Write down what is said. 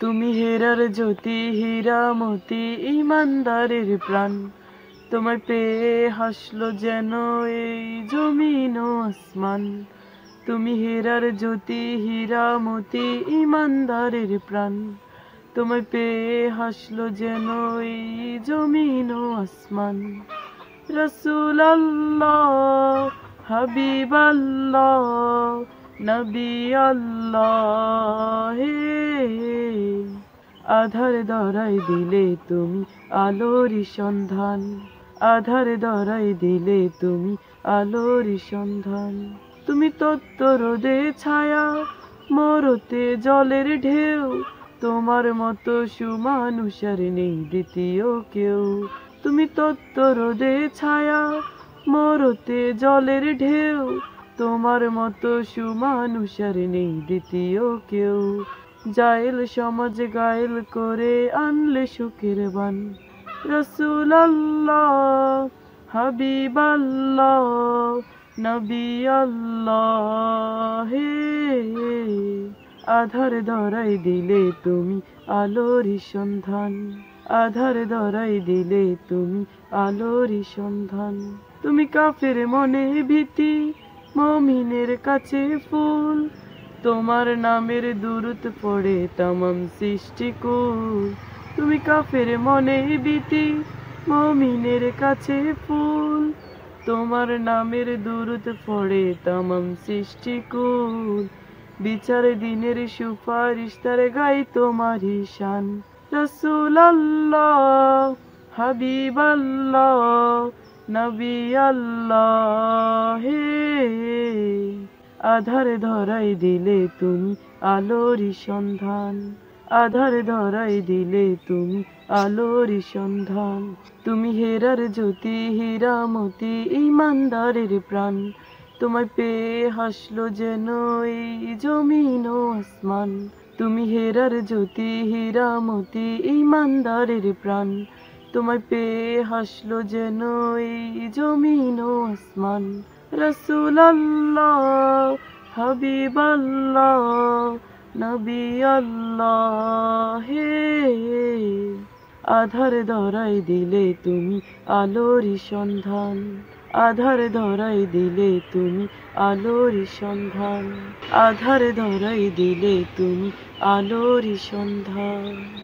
তুমি হেরার জ্যোতি, হীরা মতি ইমানদারের প্রাণ। তোমায় পেয়ে হাসলো যেন এই জমিন ও আসমান। তুমি হেরার জ্যোতি, হীরা মতি ইমানদারের প্রাণ। তোমায় পেয়ে হাসলো যেন এই জমিন ও আসমান। রসুল আল্লাহ, হাবিব আল্লাহ, নবী আল্লাহ হে। আধার ধরাই দিলে তুমি আলোর সন্ধান। আধার ধরাই দিলে তুমি আলোর সন্ধান। তুমি তত্ত্ব রোদে ছায়া, মরতে জলের ঢেউ। তোমার মতো সুমানুষের নেই দ্বিতীয় কেউ। তুমি তত্ত্ব রোদে ছায়া, মরতে জলের ঢেউ। তোমার মতো সুমানুষের নেই দ্বিতীয় কেউ। জায়েল সমাজ গায়েল করে আনলে সুখের বান। রসুল আল্লাহ, হাবিব আল্লাহ, নবী আল্লাহ হে। আধার ধরাই দিলে তুমি আলোর সন্ধান। আধার ধরাই দিলে তুমি আলোর সন্ধান। তুমি কাফের মনে ভীতি, মুমিনের কাছে ফুল। তোমার নামের দুরূদ পড়ে তামাম সৃষ্টিকুল। তুমি কাফের মনে ভীতি, মুমিনের কাছে ফুল। তোমার নামের দুরূদ পড়ে তামাম সৃষ্টিকুল। বিচার দিনের সুপারিশ তার গাই তোমারই শান। রসুল আল্লাহ, হাবিব আল্লাহ, নবী আল্লাহ হে। আধার ধরাই দিলে তুমি আলোর সন্ধান। আধার ধরাই দিলে তুমি আলোর সন্ধান। তুমি হেরার জ্যোতি, হীরা মতি ইমানদারের প্রাণ। তোমায় পেয়ে হাসলো যেন এই জমিন ও আসমান। তুমি হেরার জ্যোতি, হীরা মতি ইমানদারের প্রাণ। তোমায় পেয়ে হাসলো যেন এই জমিন ও আসমান। রসুল আল্লাহ, হাবিব আল্লাহ, নবী আল্লাহ হে। আধার ধরাই দিলে তুমি আলোর সন্ধান। আধার ধরাই দিলে তুমি আলোর সন্ধান। আধার ধরাই দিলে তুমি আলোর সন্ধান।